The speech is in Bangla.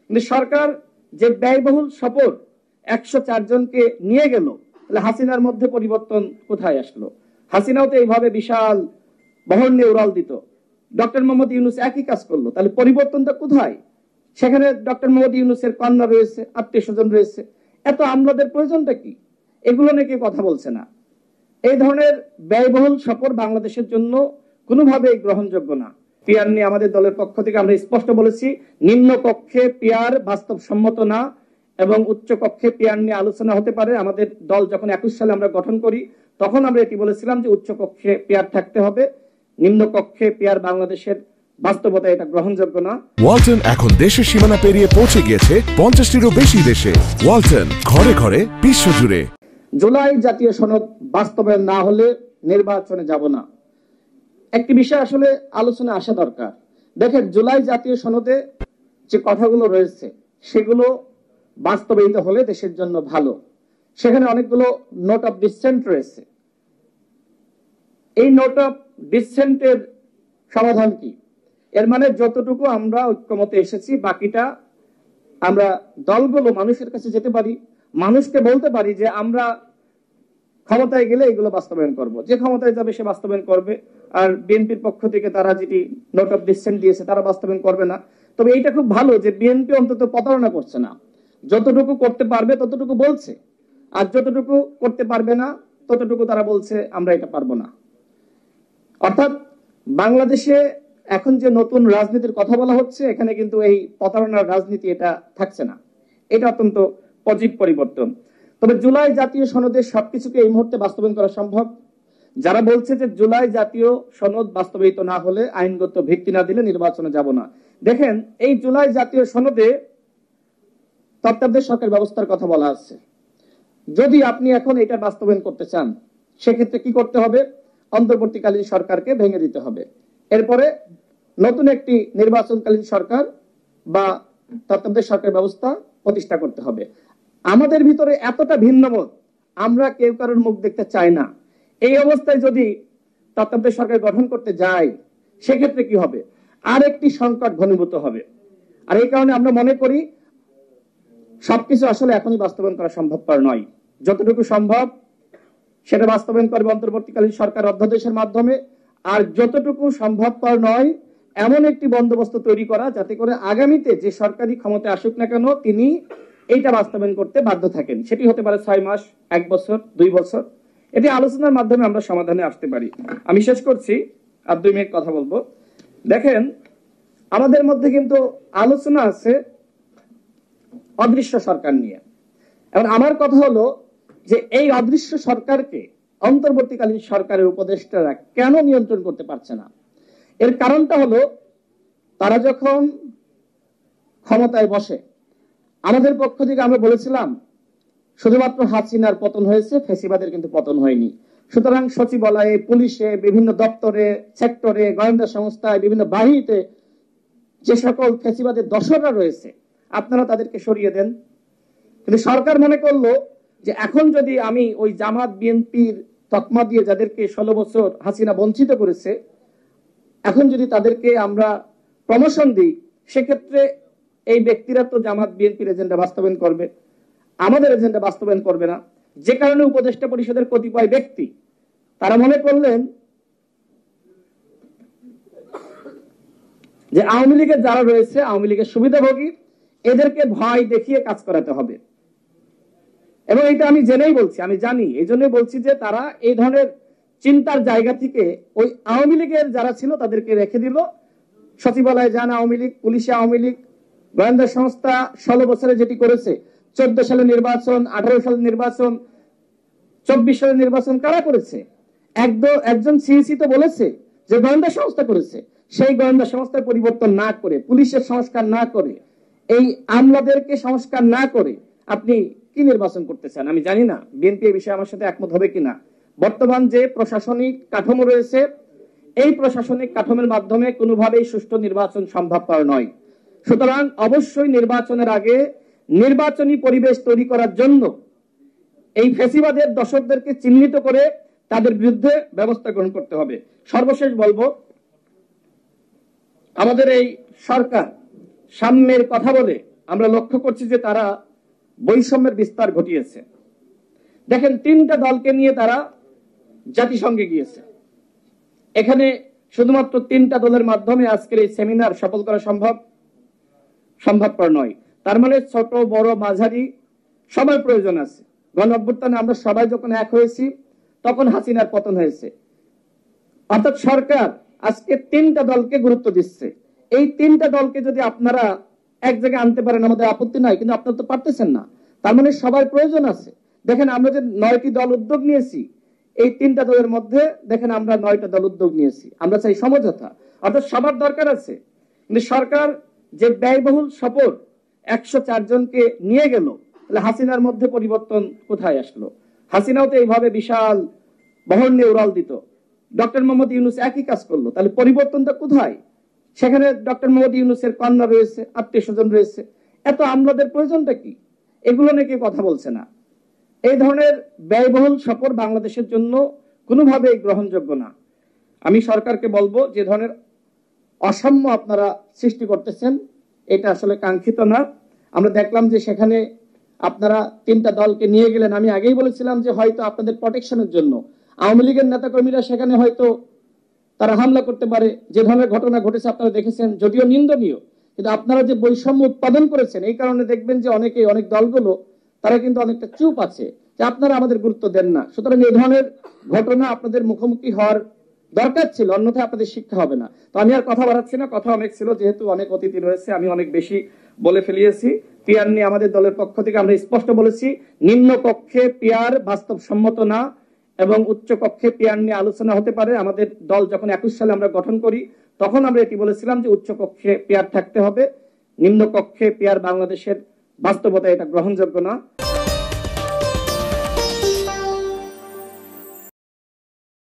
কিন্তু সরকার যে ব্যয়বহুল সফর 104 জনকে নিয়ে গেল, তাহলে হাসিনার মধ্যে পরিবর্তন কোথায় আসলো? হাসিনাও তো এইভাবে বিশাল বহর নিয়ে উড়াল দিত, ডক্টর মোহাম্মদ ইউনূস একই কাজ করলো, তাহলে পরিবর্তনটা কোথায়? সেখানে ডক্টর মোহাম্মদ ইউনূসের কন্যা রয়েছে, আত্মীয় স্বজন রয়েছে, এত আমলাদের প্রয়োজনটা কি? এগুলো নিয়ে কেউ কথা বলছে না। এই ধরনের ব্যয়বহুল সফর বাংলাদেশের জন্য কোনোভাবেই গ্রহণযোগ্য না। পিআর নিয়ে আমাদের দলের পক্ষ থেকে আমরা স্পষ্ট বলেছি, নিম্ন কক্ষে পিআর বাস্তবসম্মত না এবং উচ্চ কক্ষে পিআর নিয়ে আলোচনা হতে পারে। আমাদের দল যখন 21 সালে আমরা গঠন করি তখন আমরা এটি বলেছিলাম যে উচ্চ কক্ষে পিআর থাকতে হবে, নিম্ন কক্ষে পিআর বাংলাদেশের বাস্তবতা এটা গ্রহণযোগ্য না। ওয়ালটন এখন দেশের সীমানা পেরিয়ে পৌঁছে গিয়েছে 50টিরও বেশি দেশে। ওয়ালটন, ঘরে ঘরে বিশ্বজুড়ে। জুলাই জাতীয় সনদ বাস্তবায়ন না হলে নির্বাচনে যাব না, একটি বিষয় আসলে আলোচনা আসা দরকার। দেখেন, জুলাই জাতীয় সনদে যে কথাগুলো রয়েছে সেগুলো বাস্তবায়িত হলে দেশের জন্য ভালো। সেখানে অনেকগুলো নোট অফ ডিসেন্ট রয়েছে। এই নোট অফ ডিসেন্টের সমাধান কি? এর মানে যতটুকু আমরা ঐক্যমতে এসেছি বাকিটা আমরা দলগুলো মানুষের কাছে যেতে পারি, মানুষকে বলতে পারি যে আমরা ক্ষমতায় গেলে এগুলো বাস্তবায়ন করব। যে ক্ষমতায় যাবে সে বাস্তবায়ন করবে, আর বিএনপির পক্ষ থেকে তারা যেটি নোট অফ ডিসেন্ট দিয়েছে তারা বাস্তবায়ন করবে না। তবে এইটা খুব ভালো যে বিএনপি অন্তত প্রতারণা করছে না, যতটুকু করতে পারবে ততটুকু বলছে, আর যতটুকু করতে পারবে না ততটুকু তারা বলছে আমরা এটা পারবো না। অর্থাৎ বাংলাদেশে এখন যে নতুন রাজনীতির কথা বলা হচ্ছে, এখানে কিন্তু এই প্রতারণার রাজনীতি এটা থাকছে না। এটা অত্যন্ত পজিটিভ পরিবর্তন। তবে জুলাই জাতীয় সনদের সবকিছুকে এই মুহূর্তে বাস্তবায়ন করা সম্ভব? যারা বলছে যে জুলাই জাতীয় সনদ বাস্তবায়িত না হলে, আইনগত ভিত্তি না দিলে নির্বাচনে যাব না, দেখেন এই জুলাই জাতীয় সনদে তত্ত্বাবধায়ক সরকার ব্যবস্থার কথা বলা আছে। যদি আপনি এখন এটা বাস্তবায়ন করতে চান সেক্ষেত্রে কি করতে হবে? অন্তর্বর্তীকালীন সরকারকে ভেঙে দিতে হবে, এরপরে নতুন একটি নির্বাচনকালীন সরকার বা তত্ত্বাবধায়ক সরকার ব্যবস্থা প্রতিষ্ঠা করতে হবে। আমাদের ভিতরে এতটা ভিন্নমত, আমরা কেউ কারোর মুখ দেখতে চাই না। এই অবস্থায় যদি তত্ত্বাবধায়ক সরকার গঠন করতে যাই সেক্ষেত্রে কি হবে? আর একটি সংকট ঘনীভূত হবে। আর এই কারণে আমরা মনে করি সবকিছু আসলে এখনই বাস্তবায়ন করা সম্ভবপর নয়। যতটুকু সম্ভব সেটা বাস্তবায়ন করবে অন্তর্বর্তীকালীন সরকার অধ্যাদেশের মাধ্যমে, আর যতটুকু সম্ভবপর নয় এমন একটি বন্দোবস্ত তৈরি করা যাতে করে আগামীতে যে সরকারি ক্ষমতায় আসুক না কেন তিনি এইটা বাস্তবায়ন করতে বাধ্য থাকেন। সেটি হতে পারে 6 মাস, 1 বছর, 2 বছর। এটি আলোচনার মাধ্যমে আমরা সমাধানে আসতে পারি। আমি শেষ করছি, আর 2 মিনিট কথা বলবো। দেখেন, আমাদের মধ্যে কিন্তু আলোচনা আছে অদৃশ্য সরকার নিয়ে। এবং আমার কথা হলো যে এই অদৃশ্য সরকারকে অন্তর্বর্তীকালীন সরকারের উপদেষ্টারা কেন নিয়ন্ত্রণ করতে পারছে না? এর কারণটা হলো তারা যখন ক্ষমতায় বসে, আমাদের পক্ষ থেকে আমরা বলেছিলাম শুধুমাত্র হাসিনার পতন হয়েছে, ফ্যাসিবাদের কিন্তু পতন হয়নি। সুতরাং সচিবালয়ে, পুলিশে, বিভিন্ন দপ্তরে, সেক্টরে, গোয়েন্দা সংস্থায়, বিভিন্ন বাহিনীতে যে সকল ফ্যাসিবাদের দোসররা রয়েছে আপনারা তাদেরকে সরিয়ে দেন। কিন্তু সরকার মনে করলো যে এখন যদি আমি ওই জামাত বিএনপির তকমা দিয়ে যাদেরকে 16 বছর হাসিনা বঞ্চিত করেছে, এখন যদি তাদেরকে আমরা প্রমোশন দিই সেক্ষেত্রে এই ব্যক্তিরা তো জামাত বিএনপির এজেন্ডা বাস্তবায়ন করবে, আমাদের এজেন্ডা বাস্তবায়ন করবে না। যে কারণে উপদেষ্টা পরিষদের কতিপয় ব্যক্তি তারা মনে করলেন যে আওয়ামী লীগের যারা রয়েছে, আওয়ামী লীগের সুবিধাভোগী, এদেরকে ভয় দেখিয়ে কাজ করাতে হবে। এবং এটা আমি জেনেই বলছি, আমি জানি, এই জন্যই বলছি যে তারা এই ধরনের চিন্তার জায়গা থেকে ওই আওয়ামী লীগের যারা ছিল তাদেরকে রেখে দিল। সচিবালয়ে যান আওয়ামী লীগ, পুলিশে আওয়ামী লীগ, গোয়েন্দা সংস্থা 16 বছরে যেটি করেছে, 14 সালে নির্বাচন, 18 সালে নির্বাচন, 24 সালে নির্বাচন কারা করেছে? একজন সিইসি তো বলেছে যে গোয়েন্দা সংস্থা করেছে। সেই গোয়েন্দা সংস্থার পরিবর্তন না করে, পুলিশের সংস্কার না করে, এই আমলাদেরকে সংস্কার না করে আপনি কি নির্বাচন করতে চান? আমি জানি না বিএনপি এই বিষয়ে আমার সাথে একমত হবে কিনা। বর্তমান যে প্রশাসনিক কাঠামো রয়েছে, এই প্রশাসনিক কাঠামোর মাধ্যমে কোনোভাবেই সুষ্ঠু নির্বাচন সম্ভবপর নয়। সুতরাং অবশ্যই নির্বাচনের আগে নির্বাচনী পরিবেশ তৈরি করার জন্য এই ফ্যাসিবাদের দোসরদেরকে চিহ্নিত করে তাদের বিরুদ্ধে ব্যবস্থা গ্রহণ করতে হবে। সর্বশেষ বলবো, আমাদের এই সরকার সাম্যের কথা বলে আমরা লক্ষ্য করছি যে তারা বৈষম্যের বিস্তার ঘটিয়েছে। দেখেন, 3টা দলকে নিয়ে তারা জাতিসংঘে গিয়েছে। এখানে শুধুমাত্র 3টা দলের মাধ্যমে আজকের এই সেমিনার সফল করা সম্ভবপর নয়। তার মানে ছোট বড় মাঝারি সবার প্রয়োজন আছে। গণ অভ্যুত্থানে আমরা সবাই যখন এক হয়েছি তখন হাসিনার পতন হয়েছে। অর্থাৎ সরকার আজকে 3টা দলকে গুরুত্ব দিচ্ছে। এই 3টা দলকে যদি আপনারা এক জায়গায় আনতে পারেন আমাদের আপত্তি নাই, কিন্তু আপনারা তো পারতেছেন না। তার মানে সবার প্রয়োজন আছে। দেখেন, আমরা যে 9টি দল উদ্যোগ নিয়েছি, এই 3টা দলের মধ্যে দেখেন আমরা 9টা দল উদ্যোগ নিয়েছি। আমরা চাই সমঝোতা, অর্থাৎ সবার দরকার আছে। কিন্তু সরকার যে ব্যয়বহুল সফর 104 জনকে নিয়ে গেল, তাহলে হাসিনার মধ্যে পরিবর্তন কোথায় আসলো? হাসিনাও তো এইভাবে বিশাল বহর নিয়ে উড়াল দিত। ডক্টর মোহাম্মদ ইউনূস একই কাজ করলো, তাহলে পরিবর্তনটা কোথায়? সেখানে ডক্টর মোহাম্মদ ইউনূসের কন্যা রয়েছে, আত্মীয় স্বজন রয়েছে, এত আমলাদের প্রয়োজনটা কি? এগুলো নিয়ে কেউ কথা বলছে না। এই ধরনের ব্যয়বহুল সফর বাংলাদেশের জন্য কোনোভাবেই গ্রহণযোগ্য না। আমি সরকারকে বলবো, যে ধরনের অসাম্য আপনারা সৃষ্টি করতেছেন এটা আসলে কাঙ্ক্ষিত না। আমরা দেখলাম যে সেখানে আপনারা 3টা দলকে নিয়ে গেলেন। আমি আগেই বলেছিলাম যে হয়তো আপনাদের প্রোটেকশনের জন্য আওয়ামী লীগের নেতাকর্মীরা সেখানে হয়তো তারা হামলা করতে পারে। যে ধরনের ঘটনা ঘটেছে আপনারা দেখেছেন, যদিও নিন্দনীয়, কিন্তু আপনারা যে বৈষম্য উৎপাদন করেছেন এই কারণে দেখবেন যে অনেক দলগুলো তারা কিন্তু অনেকটা চুপ আছে, যে আপনারা আমাদের গুরুত্ব দেন না। সুতরাং এই ধরনের ঘটনা আপনাদের মুখোমুখি হওয়ার দরকার ছিল, অন্যথায় আপনাদের শিক্ষা হবে না। তো আমি আর কথা বাড়াচ্ছি না, কথা অনেক ছিল, যেহেতু অনেক অতিথি রয়েছে আমি অনেক বেশি বলে ফেলিয়েছি। পিয়ার নিয়ে আমাদের দলের পক্ষ থেকে আমরা স্পষ্ট বলেছি, নিম্ন কক্ষে পিয়ার বাস্তবসম্মত না এবং উচ্চ কক্ষে পিয়ার নিয়ে আলোচনা হতে পারে। আমাদের দল যখন 21 সালে আমরা গঠন করি তখন আমরা এটি বলেছিলাম যে উচ্চ কক্ষে পিয়ার থাকতে হবে, নিম্ন কক্ষে পিয়ার বাংলাদেশের বাস্তবতা এটা গ্রহণযোগ্য না।